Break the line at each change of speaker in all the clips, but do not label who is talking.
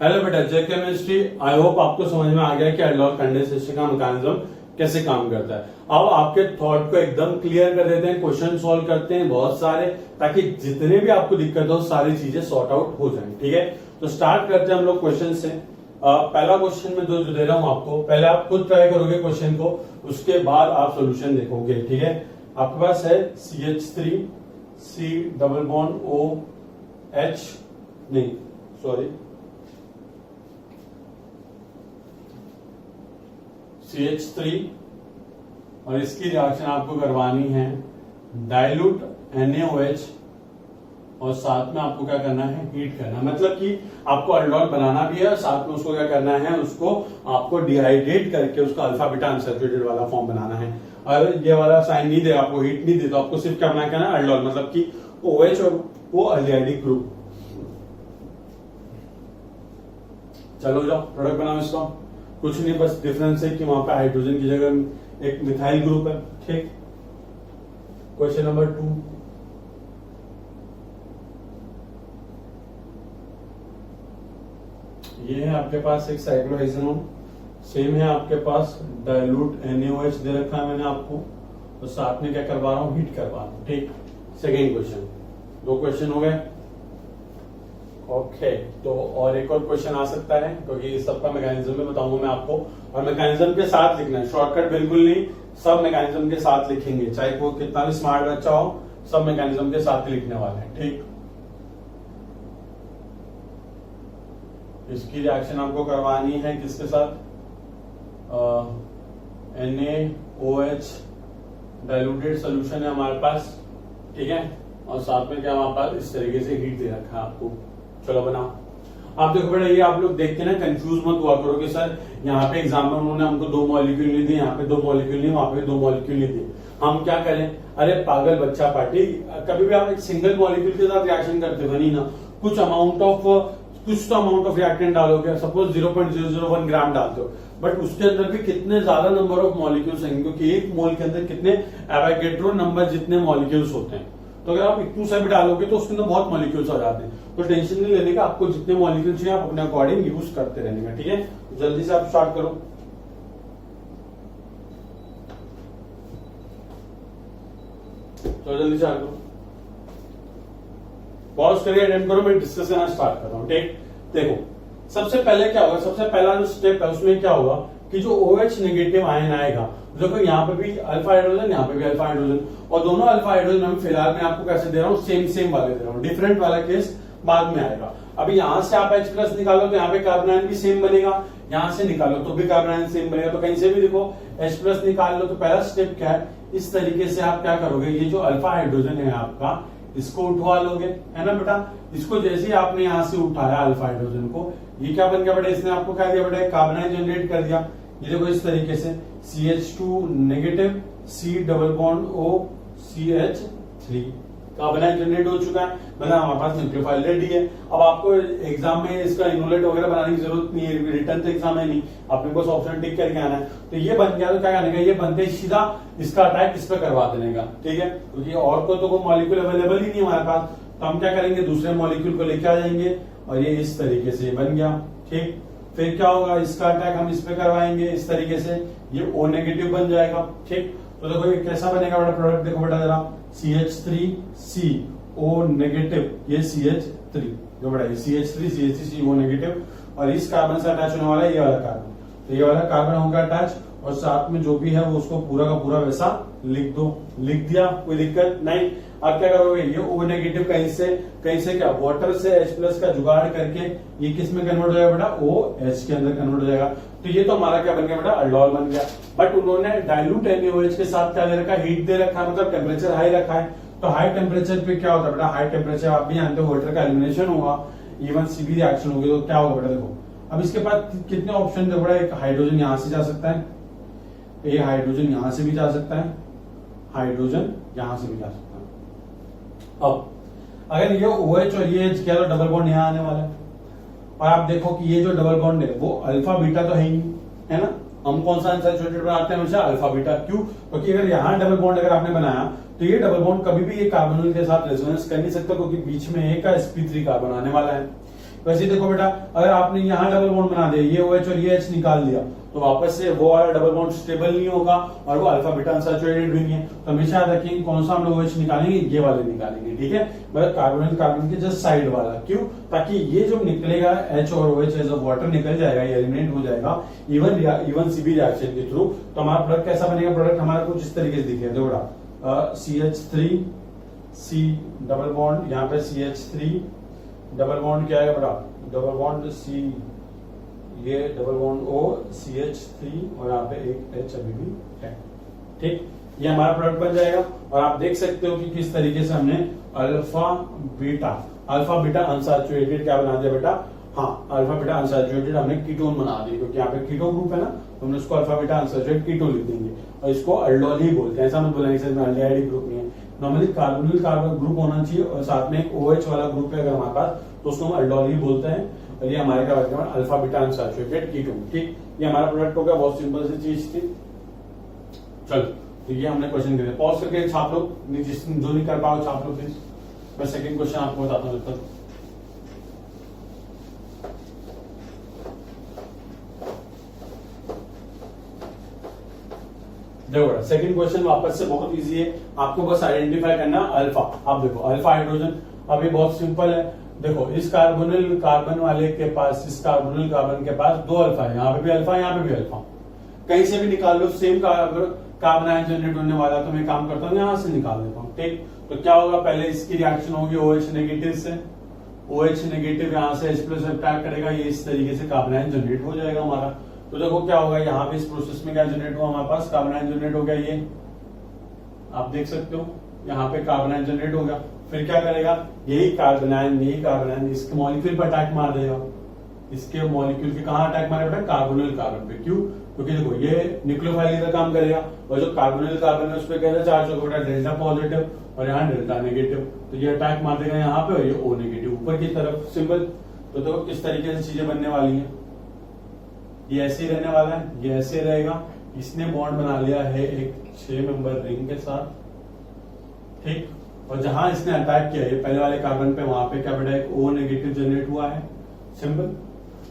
Hello बेटा, जय chemistry. I hope आपको समझ में आ गया कि एल्डिहाइड कंडेंसेशन का मैकेनिज्म कैसे काम करता है। अब आपके थॉट को एकदम क्लियर कर देते हैं, क्वेश्चन सॉल्व करते हैं बहुत सारे, ताकि जितने भी आपको दिक्कत हो सारी चीजें सॉर्ट आउट हो जाएं। ठीक है, तो स्टार्ट करते हैं हम लोग क्वेश्चन से। पहला क्वेश्चन में जो दे रहा हूं आपको, पहले आप खुद ट्राई करोगे क्वेश्चन को, उसके बाद आप सोल्यूशन देखोगे। ठीक है, आपके पास है CH3 C double bond OH, नहीं सॉरी, CH3 और इसकी रिएक्शन आपको करवानी है डाइल्यूट NaOH और साथ में आपको क्या करना है, हीट करना। मतलब कि आपको एल्डिहाइड बनाना भी है और साथ में उसको क्या करना है, उसको आपको डिहाइड्रेट करके उसका अल्फा बीटा अनसैचुरेटेड वाला फॉर्म बनाना है। और ये वाला साइन नहीं दे, आपको हीट नहीं दे, तो आपको सिर्फ क्या बना करना है, एल्डिहाइड, मतलब कि OH और वो एल्डिहाइडिक ग्रुप। चलो जाओ प्रोडक्ट बनाओ इसका। कुछ नहीं, बस डिफरेंस है कि वहां पे हाइड्रोजन की जगह एक मिथाइल ग्रुप है। ठीक, क्वेश्चन नंबर 2, ये है आपके पास एक साइक्लोहेक्सेनोन, सेम है आपके पास डाइल्यूट NaOH दे रखा है मैंने आपको, तो साथ में क्या करवा रहा हूं, हीट करवा रहा हूं। ठीक, सेकेंड क्वेश्चन, 2 क्वेश्चन हो गए। ओके, तो और एक और क्वेश्चन आ सकता है, क्योंकि इस सबका मैकेनिज्म में बताऊंगा मैं आपको, और मैकेनिज्म के साथ लिखना है, शॉर्टकट बिल्कुल नहीं, सब मैकेनिज्म के साथ लिखेंगे, चाहे वो कितना भी स्मार्ट बच्चा हो, सब मैकेनिज्म के साथ ही लिखने वाले हैं। ठीक, इसकी रिएक्शन आपको करवानी है किसके साथ, NaOH डाइल्यूटेड सोल्यूशन है हमारे पास। ठीक है, और साथ में क्या हमारे पास इस तरीके से हीट दे रखा है आपको। चलो बनाओ। आप देखो बेटा, ये आप लोग देख के ना कंफ्यूज मत हुआ करो कि सर यहाँ पे एग्जाम में उन्होंने हमको 2 मॉलिक्यूल नहीं दिए, यहाँ पे 2 मॉलिक्यूल नहीं, वहां पे 2 मॉलिक्यूल नहीं दिए, हम क्या करें। अरे पागल बच्चा पार्टी, कभी भी आप एक सिंगल मॉलिक्यूल के साथ रिएक्शन करते हो नहीं ना, कुछ तो अमाउंट ऑफ रिएक्टेंट डालोगे, सपोज 0.001 ग्राम डालते हो, बट उसके अंदर भी कितने ज्यादा नंबर ऑफ मॉलिक्यूल्स हैं, क्योंकि एक मोल के अंदर कितने एवोगैड्रो नंबर जितने मॉलिक्यूल्स होते हैं। तो अगर आप इतने से भी डालोगे तो उसके अंदर बहुत मॉलिक्यूल्स आ जाते हैं। तो टेंशन नहीं लेने का, आपको जितने मॉलिक्यूल्स चाहिए आप अपने अकॉर्डिंग यूज करते रहने का। ठीक है, जल्दी से आप स्टार्ट करो। तो जल्दी से स्टार्ट करो, पॉज करिए, अटेंड करो, मैं डिस्कस करना स्टार्ट कर रहा हूँ। ठीक, देखो सबसे पहले क्या होगा, सबसे पहला जो स्टेप है उसमें क्या होगा कि जो OH नेगेटिव आयन आएगा, देखो यहाँ पे भी अल्फा हाइड्रोजन, यहाँ पे भी अल्फा हाइड्रोजन, और दोनों अल्फा हाइड्रोजन हम फिलहाल में आपको कैसे दे रहा हूँ, सेम वाले दे रहा हूँ, डिफरेंट वाला केस बाद में आएगा। अभी यहाँ से आप H+ निकालो तो यहाँ पे कार्बन आयन भी सेम बनेगा, यहाँ से निकालो तो भी कार्बन आयन सेम बनेगा, तो कहीं से भी देखो H+ निकाल लो। तो पहला स्टेप क्या है, इस तरीके से आप क्या करोगे, ये जो अल्फा हाइड्रोजन है आपका, इसको उठवा लोगे, है ना बेटा। इसको जैसे ही आपने यहाँ से उठाया अल्फा हाइड्रोजन को, ये क्या बन गया बेटा, इसने आपको क्या दिया बेटा, कार्बन आयन जनरेट कर दिया। ये देखो इस तरीके से CH2 negative C double bond O CH3 carbon ion generate हो चुका है, मतलब हमारे पास न्यूक्लियोफाइल रेडी है। अब आपको एग्जाम में इसका इनोलेट वगैरह बनाने की जरूरत नहीं है, रिटर्न तो एग्जाम है नहीं, आपने बस ऑप्शन टिक करके आना है। तो ये बन गया, तो क्या करने का, ये बनते ही सीधा इसका अटैक इस पर करवा देने का। ठीक है, क्योंकि और को तो कोई मॉलिक्यूल अवेलेबल ही नहीं हमारे पास, तो हम क्या करेंगे, दूसरे मॉलिक्यूल को लेके आ जाएंगे, और ये इस तरीके से बन गया। ठीक, फिर क्या होगा, इसका अटैक हम इस पे करवाएंगे इस तरीके से, ये O नेगेटिव बन जाएगा। ठीक, तो देखो ये कैसा बनेगा बेटा प्रोडक्ट, देखो बेटा जरा, CH3C O नेगेटिव, ये CH3 जो बेटा, ये CH3 O नेगेटिव, और इस कार्बन से अटैच होने वाला है ये वाला कार्बन, तो ये वाला कार्बन होगा अटैच, और साथ में जो भी है वो उसको पूरा का पूरा वैसा लिख दो। लिख दिया, कोई दिक्कत नहीं। अब क्या करोगे, ये O नेगेटिव कहीं से क्या, वाटर से H+ का जुगाड़ करके ये किस में कन्वर्ट हो जाएगा बेटा, OH के अंदर कन्वर्ट हो जाएगा। तो ये तो हमारा क्या बन गया बेटा, एल्डिहाइड बन गया। बट उन्होंने डाइल्यूट NaOH के साथ क्या दे रखा है, हीट दे रखा है, मतलब टेम्परेचर हाई रखा है। तो हाई टेम्परेचर पे क्या होता है बेटा, हाई टेम्परेचर आप भी जानते हो, वाटर का एलिमिनेशन होगा, इवन CB रिएक्शन होगी, तो क्या होगा बेटा, देखो अब इसके पास कितने ऑप्शन देखो बेटा, एक हाइड्रोजन यहां से जा सकता है, ये हाइड्रोजन यहां से भी जा सकता है, हाइड्रोजन यहां से भी जा सकता है। अब अगर ये OH और ये H किया तो डबल बॉन्ड यहाँ आने वाला है, और आप देखो कि ये जो डबल बॉन्ड है वो अल्फा बीटा तो है ही, है ना। हम कौन सा अनसैचुरेटेड बनाते हैं हमेशा, अल्फा बीटा। क्यों, क्योंकि अगर यहाँ डबल बॉन्ड अगर आपने बनाया तो ये डबल बॉन्ड कभी भी ये कार्बोनिल के साथ रेजोनेंस कर नहीं सकता, क्योंकि बीच में एक का sp3 कार्बन आने वाला है। वैसे देखो बेटा, अगर आपने यहाँ डबल बॉन्ड बना दिया, ये OH और ये H निकाल दिया, तो वापस से वो वाला डबल बॉन्ड स्टेबल नहीं होगा और वो अल्फा बीटा अनसैचुरेटेड भी नहीं है। तो हमेशा याद रखेंगे कौन सा हम लोग OH निकालेंगे, ये वाले निकालेंगे, ठीक है, मतलब कार्बन कार्बन के जस्ट साइड वाला। क्यों? ताकि ये जो निकलेगा H और OH एज अ वाटर निकल जाएगा, ये एलिमिनेट हो जाएगा इवन CB रिएक्शन के थ्रू। तो हमारा प्रोडक्ट कैसा बनेगा? प्रोडक्ट हमारा कुछ इस तरीके से दिखेगा, देखो CH3 C डबल बॉन्ड, यहाँ पे CH3 डबल बॉन्ड क्या है बेटा? डबल बॉन्ड C, ये डबल बॉन्ड O CH3 और यहाँ पे एक H अभी भी है, ठीक। ये हमारा प्रोडक्ट बन जाएगा और आप देख सकते हो कि किस तरीके से हमने अल्फा बीटा अनसैचुरेटेड क्या बना दिया बेटा? हाँ, अल्फा बीटा अनसैचुरेटेड हमने कीटोन बना दी, क्योंकि यहाँ पे कीटो ग्रुप है ना, तो हमने उसको अल्फा बीटा अनसैचुरेटेड कीटोन लिख देंगे और इसको अल्डोल ही बोलते हैं। ऐसा मत बोलेंगे इसमें अल्डिहाइड ग्रुप नहीं है, नॉर्मली कार्बोनिल कार्बन ग्रुप होना चाहिए और साथ में एक OH वाला ग्रुप है अगर हमारे पास, तो उसको हम अल्डोल ही बोलते हैं। और ये हमारे क्या बन गया? अल्फा बीटा अनसैचुरेटेड कीटोन, ठीक। ये हमारा प्रोडक्ट हो गया, बहुत सिंपल सी चीज थी। चलो, तो ये हमने क्वेश्चन दिया, पॉज करके छाप लो, जो नहीं कर पाओ छाप लो प्लीज। मैं सेकंड क्वेश्चन आपको बताता हूँ जब तक। देखो सेकंड क्वेश्चन वापस से बहुत इजी है, आपको बस आइडेंटिफाई करना अल्फा। आप देखो अल्फा हाइड्रोजन, अब ये बहुत सिंपल है। देखो इस कार्बोनिल कार्बन वाले के पास, इस कार्बोनिल कार्बन के पास दो अल्फा है, यहाँ पे भी अल्फा, यहाँ पे भी अल्फा, कहीं से भी निकाल लो, सेम कार्बन आयन जनरेट होने वाला, तो मैं काम करता हूँ यहाँ से निकाल देता हूँ, ठीक। तो क्या होगा? पहले इसकी रिएक्शन होगी OH नेगेटिव से, OH नेगेटिव यहाँ से H प्लस अट्रैक्ट करेगा, ये इस तरीके से कार्बन आयन जनरेट हो जाएगा हमारा। तो देखो क्या होगा, यहाँ पे इस प्रोसेस में क्या जनरेट हुआ हमारे पास? कार्बन आयन जनरेट हो गया, ये आप देख सकते हो, यहाँ पे कार्बन आयन जनरेट हो गया। फिर क्या करेगा? यही कार्बन आयन इसके मॉलिक्यूल पर अटैक मार देगा, इसके मॉलिक्यूल के कहाँ अटैक मारेगा? कार्बोनिल कार्बन पे। क्यों? क्योंकि देखो ये न्यूक्लियोफाइल का काम करेगा और जो कार्बोनिल कार्बन है उस पर कैसा चार्ज होगा? डेल्टा पॉजिटिव और यहाँ डेल्टा नेगेटिव, तो ये अटैक मार देगा यहाँ पे और ये O नेगेटिव ऊपर की तरफ, सिंपल। तो देखो किस तरीके से चीजें बनने वाली हैं, ये ऐसे ही रहने वाला है, ये ऐसे रहेगा। इसने बॉन्ड बना लिया है एक 6 मेंबर रिंग के साथ, ठीक, और जहां इसने अटैक किया ये पहले वाले कार्बन पे, वहां पे क्या बेटा? एक O नेगेटिव जनरेट हुआ है, सिंपल।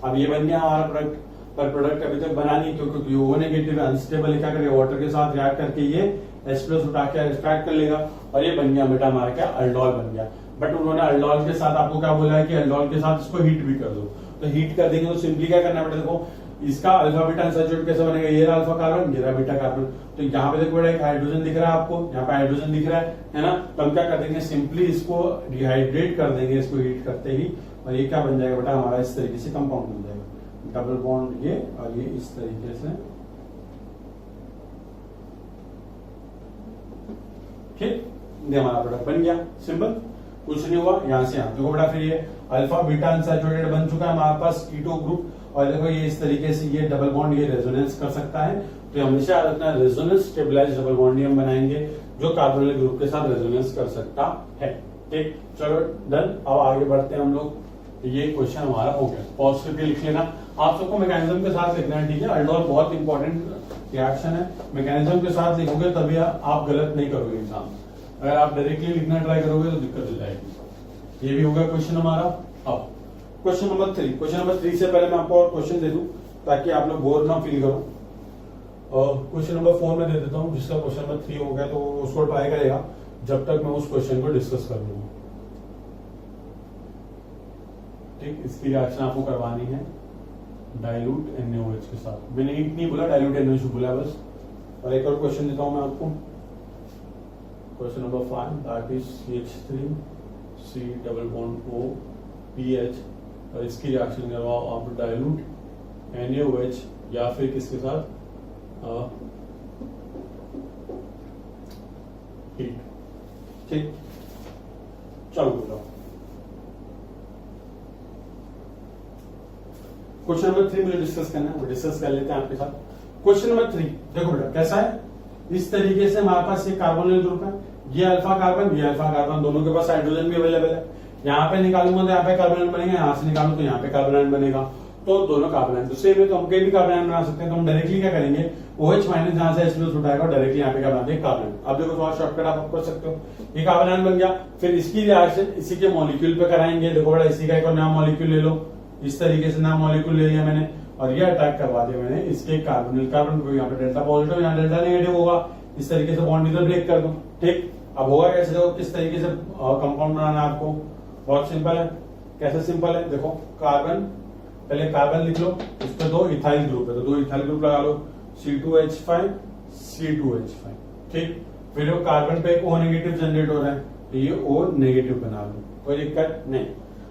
अब ये बन गया हमारा प्रोडक्ट, पर प्रोडक्ट अभी तक बना नहीं, क्योंकि O नेगेटिव अनस्टेबल है, क्या करेगा? वाटर के साथ रिएक्ट करके ये H प्लस उठा के एक्सट्रैक्ट कर लेगा और ये बन गया बेटा हमारा क्या? अल्डोल बन गया। बट उन्होंने अल्डोल के साथ आपको क्या बोला है कि अल्डोल के साथ इसको हीट भी कर दो, तो हीट कर देंगे तो सिंपली क्या करना है बेटा? देखो इसका अल्फा बीटा अनसैचुरेटेड कैसे बनेगा? ये अल्फा कार्बन, ये बीटा कार्बन, तो यहाँ पे देखो बेटा एक हाइड्रोजन दिख रहा है आपको, यहाँ पे हाइड्रोजन दिख रहा है ना, तो हम क्या कर देंगे? सिंपली इसको डिहाइड्रेट कर देंगे, इसको हीट करते ही, और ये क्या बन जाएगा बेटा? हमारा इस तरीके से कंपाउंड बन जाएगा, डबल बॉन्ड ये और ये इस तरीके से, ठीक। ये हमारा प्रोडक्ट बन गया, सिंपल, कुछ नहीं हुआ। यहाँ से यहाँ देखो बेटा, फिर ये अल्फा बीटा अनसैचुरेटेड बन चुका है हमारे पास कीटो ग्रुप, और देखो ये इस तरीके से ये डबल बॉन्ड ये रेजोनेंस कर सकता है, तो हमेशा याद रखना रेजोनेंस स्टेबलाइज्ड डबल बॉन्ड हम बनाएंगे जो कार्बोनिल ग्रुप के साथ रेजोनेंस कर सकता है, ठीक। चलो डन, अब आगे बढ़ते हैं हम लोग। ये क्वेश्चन हमारा हो गया, पॉज करके लिख लेना, आप सबको मैकेनिज्म के साथ लिखना है, ठीक है। अल्डोल बहुत इंपॉर्टेंट रिएक्शन है, मैकेनिज्म के साथ लिखोगे तभी आप गलत नहीं करोगे एग्जाम, अगर आप डायरेक्टली लिखना ट्राई करोगे तो दिक्कत हो जाएगी। ये भी होगा क्वेश्चन हमारा। अब क्वेश्चन नंबर 3, क्वेश्चन नंबर 3 से पहले मैं आपको और क्वेश्चन दे दूं ताकि आप लोग बोर ना फील करो, और क्वेश्चन नंबर 4 में दे देता हूं, जिसका क्वेश्चन नंबर 3 हो गया तो उसको ट्राई करेगा जब तक मैं उस क्वेश्चन को डिस्कस कर लूंगा, ठीक। इसकी रिएक्शन आपको करवानी है डाइल्यूट NaOH के साथ, मैंने ईट नहीं बोला, डाइल्यूट NaOH बोला बस। और एक और क्वेश्चन देता हूं मैं आपको, question number 5, that is CH3 C double bond O PH, और इसकी रिएक्शन करवाओ आप डाइल्यूट NaOH या फिर किसके साथ? हीट, ठीक। चलो बोलो, क्वेश्चन नंबर 3 मुझे डिस्कस करना है, वो डिस्कस कर लेते हैं आपके साथ। क्वेश्चन नंबर 3 देखो बेटा कैसा है, इस तरीके से हमारे पास एक कार्बोनिल ग्रुप है, ये अल्फा कार्बन, ये अल्फा कार्बन, दोनों के पास हाइड्रोजन भी अवेलेबल है। यहाँ पे निकालूंगा तो यहाँ पे कार्बन बनेगा, यहाँ से निकालू तो यहाँ पे कार्बन बनेगा। तो दोनों कार्बन आयन, दूसरे में तो हम कहीं भी कार्बन आयन बना सकते हैं। तो हम डायरेक्टली क्या करेंगे, OH माइनस जहां से H+ उठाएगा डायरेक्टली यहाँ पे क्या बना देंगे, कार्बन। अब देखो थोड़ा शॉर्टकट आप कर सकते हो, ये कार्बन आयन बन गया। फिर इसकी रिएक्शन इसी के मॉलिक्यूल पे कराएंगे। देखो बड़ा, इसी का एक और नया मॉलिक्यूल ले लो, इस तरीके से नया मॉलिक्यूल ले लिया मैंने, और ये अटैक करवा दिया मैंने इसके कार्बोनिल कार्बन को। यहाँ पे डेल्टा पॉजिटिव, यहाँ डेल्टा नेगेटिव होगा, इस तरीके से बॉन्ड इधर ब्रेक कर दो। ठीक, अब होगा कैसे, देखो किस तरीके से कंपाउंड बनाना है आपको, बहुत सिंपल है। कैसे सिंपल है, देखो कार्बन, पहले कार्बन लिख लो, इस पे 2 इथाइल ग्रुप है तो 2 इथाइल ग्रुप लगा लो, C2H5 C2H5। ठीक, फिर वो कार्बन पे एक O नेगेटिव जनरेट हो रहा है तो ये O नेगेटिव बना लो, कोई दिक्कत नहीं।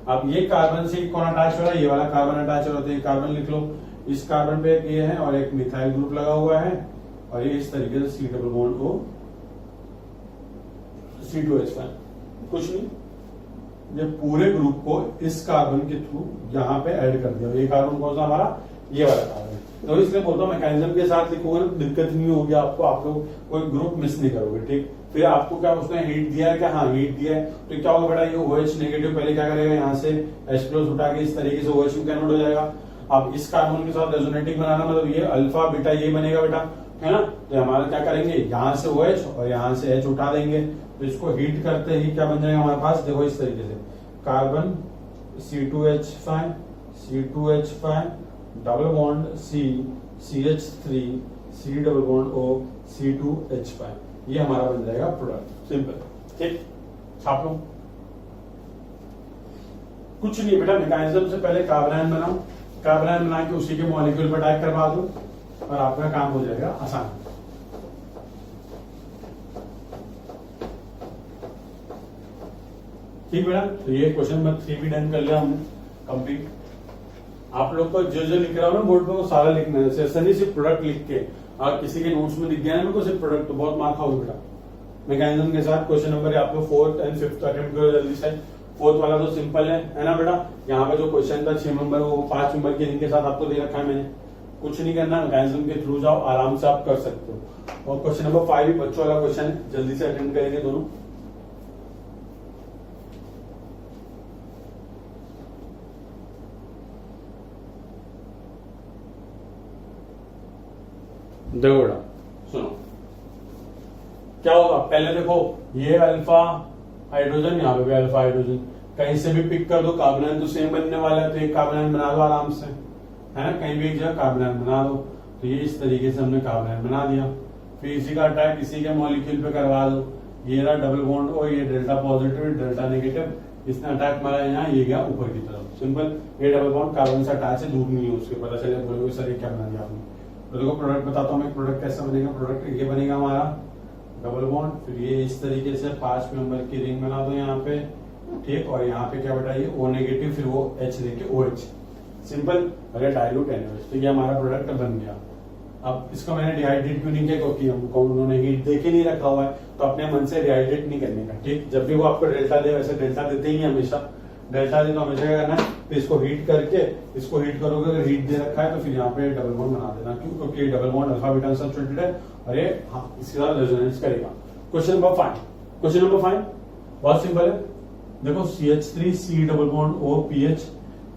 अब ये कार्बन से कौन अटैच हो रहा है, ये वाला कार्बन अटैच हो रहा है, कार्बन लिख लो। इस कार्बन पे एक ये है और एक मिथाइल ग्रुप लगा हुआ है, और ये इस तरीके से C double bond O C2H5। कुछ नहीं, ये पूरे ग्रुप को इस कार्बन के थ्रू यहाँ पे ऐड कर दिया। ये कार्बन कौन सा हमारा, ये वाला कार्बन। तो इसलिए बोलता हूँ मैकेनिज्म के साथ लिखोगे ना, दिक्कत नहीं होगी आपको, आप लोग कोई ग्रुप मिस नहीं करोगे। ठीक, फिर आपको क्या उसने हीट दिया है क्या, हाँ हीट दिया है, तो क्या होगा बेटा, ये OH नेगेटिव पहले क्या करेगा, यहाँ से H+ उठा के इस तरीके से OH में कन्वर्ट हो जाएगा। अब इस कार्बन के साथ रेजोनेटिंग बनाना, मतलब ये अल्फा बीटा ये बनेगा बेटा, है ना। तो हमारा क्या करेंगे, यहाँ से OH और यहाँ से H उठा देंगे, तो इसको हीट करते ही क्या बन जाएगा हमारे पास, देखो इस तरीके से carbon C2H5 C2H5 double bond C CH3 C double bond O C2H5, ये हमारा बन जाएगा प्रोडक्ट। सिंपल, ठीक, छाप लो। कुछ नहीं बेटा, मैकेनिज्म से पहले कार्बन आयन बनाओ, कार्बन आयन बना के उसी के मॉलिक्यूल पर अटैक करवा दो और आपका काम हो जाएगा आसान। ठीक बेटा, तो ये क्वेश्चन नंबर 3 भी डन कर लिया हमने कंप्लीट। आप लोग को जो जो लिख रहा हूँ ना बोर्ड पे वो सारा लिखना है, ऐसा नहीं सिर्फ प्रोडक्ट लिख के, और किसी के नोट्स में लिख गया है सिर्फ प्रोडक्ट, तो बहुत मार खाओगे बेटा। मैकेनिज्म के साथ क्वेश्चन नंबर आप लोग 4th and 5th अटेम्प्ट करो जल्दी से। 4th वाला तो सिंपल है ना बेटा, यहाँ पे जो क्वेश्चन था 6 नंबर वो 5 नंबर के इनके साथ आपको दे रखा है मैंने, कुछ नहीं करना, मैकेनिज्म के थ्रू जाओ, आराम से आप कर सकते हो। और क्वेश्चन नंबर 5 भी बच्चों वाला क्वेश्चन है, जल्दी से अटेम्प्ट करेंगे दोनों। देखो बेटा सुनो क्या होगा, पहले देखो ये अल्फा हाइड्रोजन, यहाँ पे भी अल्फा हाइड्रोजन, कहीं से भी पिक कर दो, कार्बन आयन तो सेम बनने वाला है, तो एक कार्बन आयन बना दो आराम से, है ना, कहीं भी एक जगह कार्बन आयन बना दो। तो ये इस तरीके से हमने कार्बन आयन बना दिया। फिर इसी का अटैक इसी के मॉलिक्यूल पे करवा दो, ये रहा डबल बॉन्ड O, ये डेल्टा पॉजिटिव डेल्टा नेगेटिव, इसने अटैक मारा यहाँ, ये गया ऊपर की तरफ। सिंपल, ये डबल बॉन्ड कार्बन से अटैच है, दूर नहीं है उसके, पता चले बोलोगे सर ये क्या बना दिया आपने। तो देखो प्रोडक्ट बताता हूँ मैं, प्रोडक्ट कैसा बनेगा। प्रोडक्ट ये बनेगा हमारा डबल बॉन्ड, फिर ये इस तरीके से 5 नंबर की रिंग बना दो यहाँ पे, ठीक, और यहाँ पे क्या बताइए O नेगेटिव, फिर वो H लेके OH। सिंपल, अरे डाइल्यूट एनएच, तो ये हमारा प्रोडक्ट बन गया। अब इसको मैंने डिहाइड्रेट क्यों नहीं किया, क्योंकि हमको उन्होंने हीट देके नहीं रखा हुआ है, तो अपने मन से डिहाइड्रेट नहीं करने का। ठीक, जब भी वो आपको डेल्टा दे, वैसे डेल्टा देते ही हमेशा, डेल्टा दे तो हमेशा क्या करना है, फिर इसको हीट करके, इसको हीट करोगे, अगर हीट दे रखा है तो फिर यहाँ पे डबल बॉन्ड बना देना। क्यों, क्योंकि double bond alpha beta substituted है, और ये हाँ इसके साथ रेजोनेंस करेगा। क्वेश्चन नंबर 5, क्वेश्चन नंबर 5 बहुत सिंपल है। देखो CH3 C double bond O PH,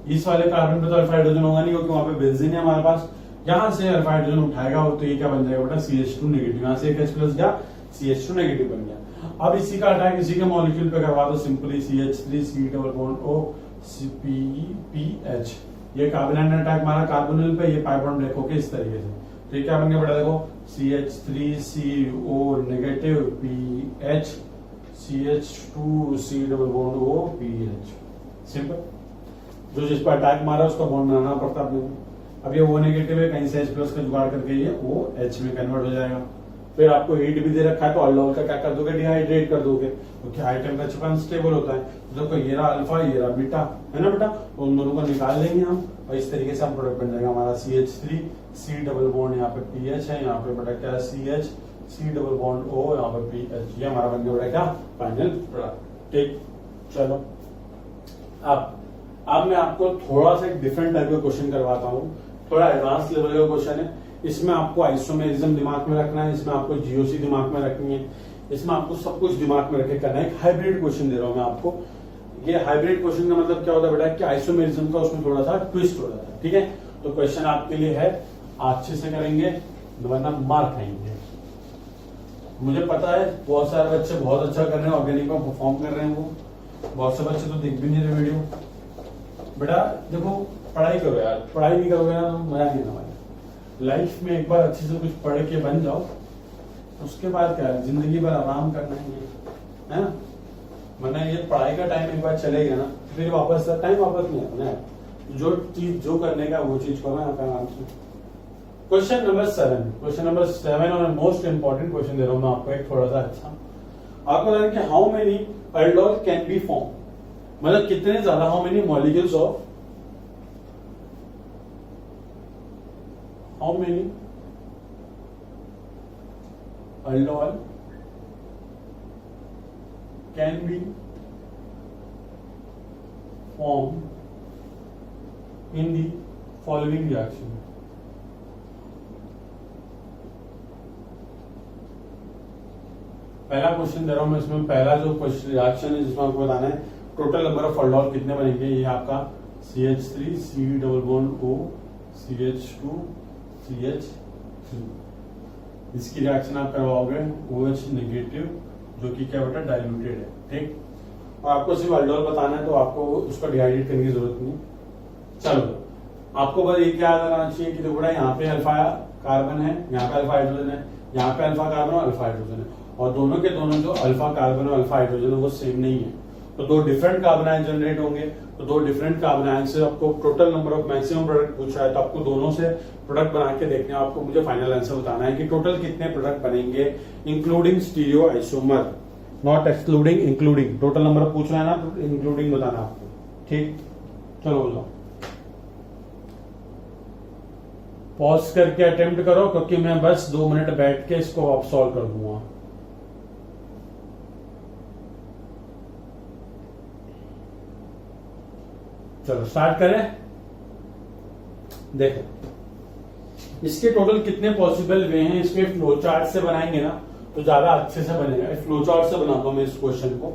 इस वाले कार्बन पे तो अल्फा हाइड्रोजन होगा नहीं, क्योंकि वहां पे बेंजीन है हमारे पास। यहाँ से अल्फा हाइड्रोजन उठाएगा तो ये क्या बन जाएगा बेटा, CH2 नेगेटिव, यहाँ से एक H+ गया, CH2 नेगेटिव बन गया। अब इसी का अटैक इसी के मॉलिक्यूल पे करवा दो, simply CH3 C double bond O CpH, ये कार्बन आयन अटैक मारा कार्बोनिल पे, ये पाई बॉन्ड देखो के इस तरीके से, तो ये क्या बन गया बेटा, देखो CH3CO negative PH CH2 C double bond O PH। Simple, जो जिस पर अटैक मारा उसका बॉन्ड बनाना पड़ता अपने को। अब ये O नेगेटिव है, कहीं से H+ का जुगाड़ करके ये OH में कन्वर्ट हो जाएगा। फिर आपको हीट भी दे रखा है, तो अल्कोहल का क्या कर दोगे, डिहाइड्रेट कर दोगे, क्योंकि हाई टेम्परेचर पर अनस्टेबल होता है। तो देखो ये रहा अल्फा, ये रहा बीटा, है ना बेटा, तो उन दोनों को निकाल लेंगे हम, और इस तरीके से हम प्रोडक्ट बन जाएगा हमारा CH3 C डबल बॉन्ड, यहाँ पे PH है, यहाँ पे बेटा क्या CH C double bond O, यहाँ पे PH, ये हमारा बन गया बेटा क्या, फाइनल प्रोडक्ट। ठीक, चलो अब मैं आपको थोड़ा सा एक डिफरेंट टाइप का क्वेश्चन करवाता हूँ, थोड़ा एडवांस लेवल का क्वेश्चन है। इसमें आपको आइसोमेरिज्म दिमाग में रखना है, इसमें आपको जीओसी दिमाग में रखनी है, इसमें आपको सब कुछ दिमाग में रखे करना है। एक हाइब्रिड क्वेश्चन दे रहा हूं मैं आपको, ये हाइब्रिड क्वेश्चन का मतलब क्या होता है बेटा कि आइसोमेरिज्म का उसमें थोड़ा सा ट्विस्ट हो जाता है, ठीक है। तो क्वेश्चन आपके लिए है, अच्छे से करेंगे वरना मार खाएंगे। मुझे पता है बहुत सारे बच्चे बहुत अच्छा कर रहे हैं, ऑर्गेनिक में परफॉर्म कर रहे हैं, वो बहुत से बच्चे तो देख भी नहीं रहे वीडियो। बेटा देखो पढ़ाई करो यार, पढ़ाई नहीं करोगे ना तो मजा नहीं आने वाला। लाइफ में एक बार अच्छे से कुछ पढ़ के बन जाओ, उसके बाद क्या है, जिंदगी भर आराम करना है ना। वरना ये पढ़ाई का टाइम एक बार चलेगा ना फिर वापस टाइम वापस नहीं आता ना। जो चीज जो करने का वो चीज करो यहाँ पे आराम से। क्वेश्चन नंबर 7 और मोस्ट इंपॉर्टेंट क्वेश्चन दे रहा हूं मैं आपको एक थोड़ा सा अच्छा। आपको बताया कि how many aldol can be form, मतलब कितने ज्यादा, how many molecules of, how many aldol can be form in the following reaction. पहला क्वेश्चन दे रहा हूं मैं इसमें, पहला जो क्वेश्चन रिएक्शन है जिसमें आपको बताना है टोटल नंबर ऑफ अल्डोल कितने बनेंगे। ये आपका CH3 C double bond O CH2 CH3, इसकी रिएक्शन आप करवाओगे OH नेगेटिव जो कि क्या बेटा डाइल्यूटेड है, ठीक। और आपको सिर्फ अल्डोल बताना है तो आपको उसका डिहाइड्रेट करने की जरूरत नहीं। चलो आपको बस ये क्या याद रखना चाहिए कि देखो बेटा यहाँ पे अल्फा कार्बन है, यहाँ पे अल्फा हाइड्रोजन है, यहाँ पे अल्फा कार्बन और अल्फा हाइड्रोजन है, और दोनों के दोनों जो अल्फा कार्बन और अल्फा हाइड्रोजन है वो सेम नहीं है। तो दो डिफरेंट कार्बन आयन जनरेट होंगे, तो दो डिफरेंट कार्बन आयन से आपको total number of maximum product पूछा है, तो आपको दोनों से प्रोडक्ट बना के देखने, आपको मुझे फाइनल आंसर बताना है कि टोटल कितने प्रोडक्ट बनेंगे including stereo isomer, not excluding, including. Total number पूछ रहा है ना तो इंक्लूडिंग बताना आपको, ठीक। चलो बोलो, पॉज करके अटेम्प्ट करो क्योंकि मैं बस 2 मिनट बैठ के इसको आप सॉल्व कर दूंगा। चलो स्टार्ट करें। देखो इसके टोटल कितने पॉसिबल वे हैं, इसके फ्लो चार्ट से बनाएंगे ना तो ज्यादा अच्छे से बनेगा। फ्लो चार्ट से बनाता हूं मैं इस क्वेश्चन को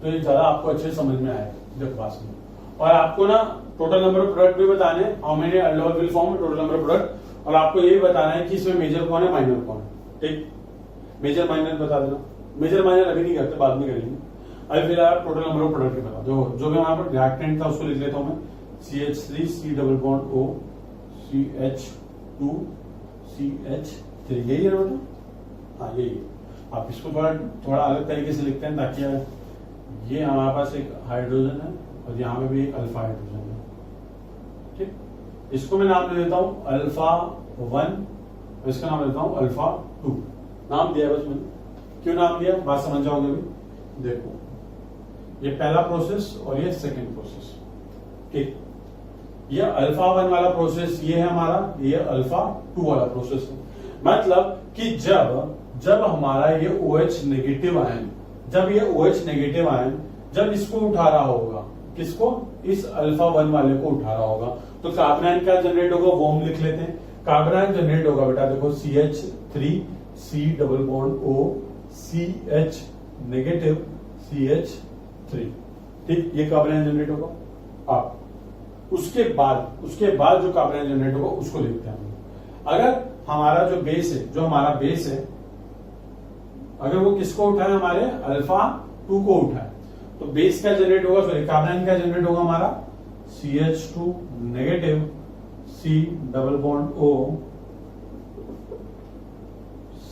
तो ये ज्यादा आपको अच्छे समझ में आएगा। देखो पास में, और आपको ना टोटल नंबर ऑफ प्रोडक्ट भी बताने, how many aldol will form total number of product, और आपको ये भी बताना है कि इसमें मेजर कौन है माइनर कौन है, ठीक। मेजर माइनर बता देना, मेजर माइनर अभी नहीं करते, बाद में करेंगे। अभी फिलहाल टोटल नंबर ऑफ प्रोडक्ट बता दो। जो भी वहां पर रिएक्टेंट था उसको लिख लेता हूं मैं, CH3 C double bond O CH2 CH3, यही है बेटा, हाँ यही है। आप इसको थोड़ा अलग तरीके से लिखते हैं ताकि ये हमारे पास एक हाइड्रोजन है और यहाँ पे भी एक अल्फा हाइड्रोजन है, ठीक। इसको मैं नाम दे देता हूँ अल्फा 1, इसका नाम देता हूँ अल्फा 2। नाम दिया बस मैंने, क्यों नाम दिया बात समझ जाओगे अभी। देखो ये पहला प्रोसेस और ये सेकंड प्रोसेस, ठीक। ये अल्फा 1 वाला प्रोसेस ये है हमारा, ये अल्फा 2 वाला प्रोसेस है। मतलब कि जब हमारा ये OH नेगेटिव आयन, जब ये OH नेगेटिव आयन जब इसको उठा रहा होगा, किसको, इस अल्फा 1 वाले को उठा रहा होगा, तो कार्बन आयन क्या जनरेट होगा वो हम लिख लेते हैं। कार्बन आयन जनरेट होगा बेटा देखो CH3 C double bond O CH negative CH3, ठीक। ये कार्बन आयन जनरेट होगा। आप उसके बाद जो कार्बन आयन जनरेट होगा उसको लिखते हैं। अगर हमारा जो बेस है, जो हमारा बेस है, अगर वो किसको उठाए, हमारे अल्फा 2 को उठाए, तो बेस क्या जनरेट होगा, सॉरी कार्बन आयन क्या जनरेट होगा हमारा, CH2 negative C double bond O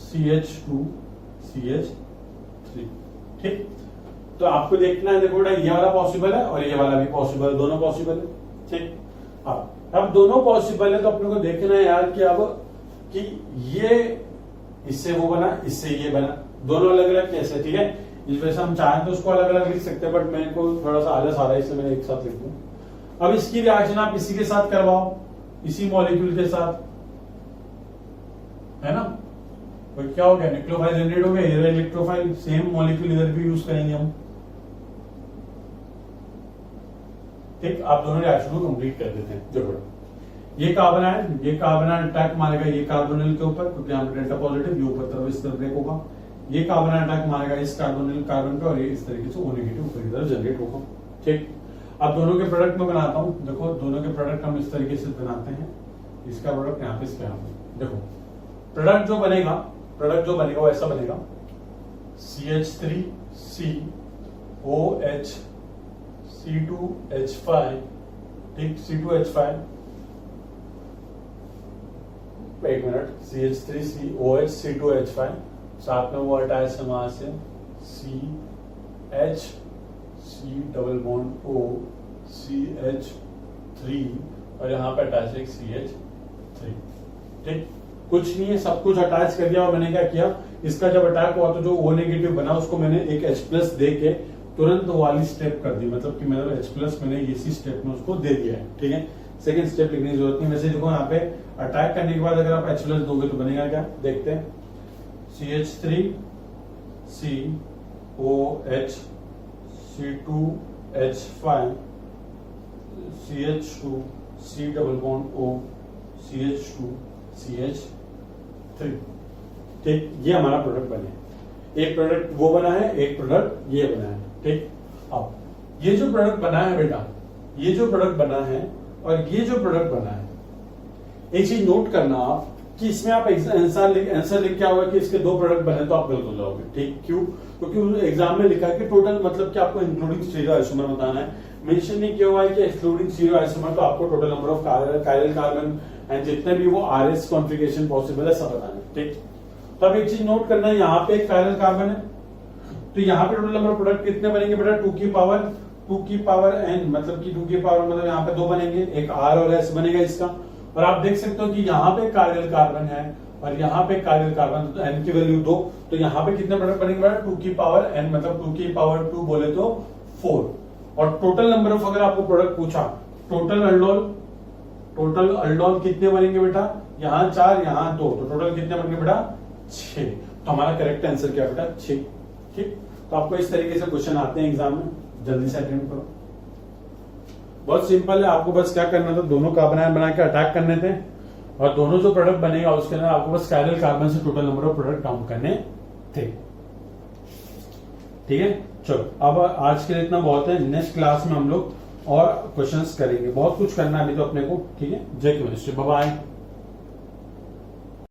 CH2 CH3, ठीक। तो आपको देखना है, देखो बेटा ये वाला पॉसिबल है और ये वाला भी पॉसिबल है, दोनों पॉसिबल है, ठीक। अब दोनों पॉसिबल है तो अपने को देखना है यार कि अब कि ये इससे वो बना, इससे ये बना, दोनों अलग अलग कैसे, ठीक है। इस वजह से हम चाहें तो उसको अलग अलग लिख सकते हैं, बट मेरे को थोड़ा सा आलस आ रहा है इसलिए मैं एक साथ लिख दूं। अब इसकी रिएक्शन आप इसी के साथ करवाओ, इसी मॉलिक्यूल के साथ, है ना। तो क्या हो गया, न्यूक्लियोफाइल जनरेट हो गया, ये इलेक्ट्रोफाइल, सेम मॉलिक्यूल इधर भी यूज करेंगे हम, ठीक। आप दोनों रिएक्शन को कंप्लीट कर देते हैं। देखो ये कार्बन आयन अटैक मारेगा ये कार्बोनिल के ऊपर क्योंकि यहाँ पे डेल्टा पॉजिटिव, ये ऊपर तरफ इस तरफ ब्रेक होगा। ये कार्बन आयन अटैक मारेगा इस कार्बोनिल कार्बन पे और ये इस तरीके से O नेगेटिव ऊपर की तरफ जनरेट होगा, ठीक। अब दोनों के प्रोडक्ट में बनाता हूं, देखो दोनों के प्रोडक्ट हम इस तरीके से बनाते हैं, इसका प्रोडक्ट यहाँ पे, इसका यहाँ पे। देखो प्रोडक्ट जो बनेगा वो ऐसा बनेगा CH3COH C2H5, ठीक, C2H5, एक मिनट, CH3COH C2H5, साथ में वो अटैच है वहां से CH C double bond O CH3 और यहाँ पे अटैच है CH3, ठीक। कुछ नहीं है, सब कुछ अटैच कर दिया और मैंने क्या किया, इसका जब अटैक हुआ तो जो O नेगेटिव बना उसको मैंने एक H+ दे के तुरंत वो वाली स्टेप कर दी, मतलब कि मैंने H+ मैंने इसी स्टेप में उसको दे दिया है, ठीक है। सेकंड स्टेप लिखने की जरूरत नहीं। वैसे देखो यहाँ पे अटैक करने के बाद अगर आप H+ दोगे तो बनेगा क्या, देखते हैं, CH3COH C2H5 CH2 C double bond O CH2 CH3, ठीक। ये हमारा प्रोडक्ट बने, एक प्रोडक्ट वो बना है, एक प्रोडक्ट ये बना है, ठीक। अब ये जो प्रोडक्ट बना है बेटा, ये जो प्रोडक्ट बना है और ये जो प्रोडक्ट बना है, एक चीज नोट करना आप कि इसमें आप आंसर लिख क्या होगा कि इसके दो प्रोडक्ट बने तो आप गलत हो जाओगे, ठीक। क्यों? क्योंकि एग्जाम में लिखा है कि टोटल, मतलब कि आपको इंक्लूडिंग स्टीरियो आइसोमर बताना है, मेंशन नहीं किया हुआ है कि एक्सक्लूडिंग स्टीरियो आइसोमर, तो आपको total number of chiral carbon and जितने भी वो RS कॉन्फ़िगरेशन पॉसिबल है सब बताना है, ठीक। तो अब एक चीज नोट करना है, यहाँ पे एक कायरल कार्बन है तो यहाँ पे टोटल नंबर ऑफ प्रोडक्ट कितने बनेंगे बेटा, 2 की पावर n, मतलब कि 2 की पावर मतलब यहाँ पे 2 बनेंगे, एक R और S बनेगा इसका। और आप देख सकते हो कि यहाँ पे कायरल कार्बन है और यहाँ पे कायरल कार्बन, तो n की वैल्यू 2, तो यहाँ पे कितने प्रोडक्ट बनेंगे बेटा, 2 की पावर n, मतलब 2 की पावर 2 बोले तो 4। और टोटल नंबर ऑफ, अगर आपको प्रोडक्ट पूछा, टोटल अल्डोल कितने बनेंगे बेटा, यहाँ 4 यहाँ 2, तो टोटल कितने बनेंगे बेटा 6। तो हमारा करेक्ट आंसर क्या बेटा 6, ठीक। तो आपको इस तरीके से क्वेश्चन आते हैं एग्जाम में, जल्दी से अटेंड करो। बहुत सिंपल है, आपको बस क्या करना था, दोनों कार्बन आयन बना के अटैक करने थे और दोनों जो प्रोडक्ट बनेगा उसके अंदर आपको बस कायरल कार्बन से total number of product count करने थे, ठीक है। चलो अब आज के लिए इतना बहुत है, नेक्स्ट क्लास में हम लोग और क्वेश्चंस करेंगे, बहुत कुछ करना है अभी तो अपने को, ठीक है। जय केमिस्ट्री, बाय बाय।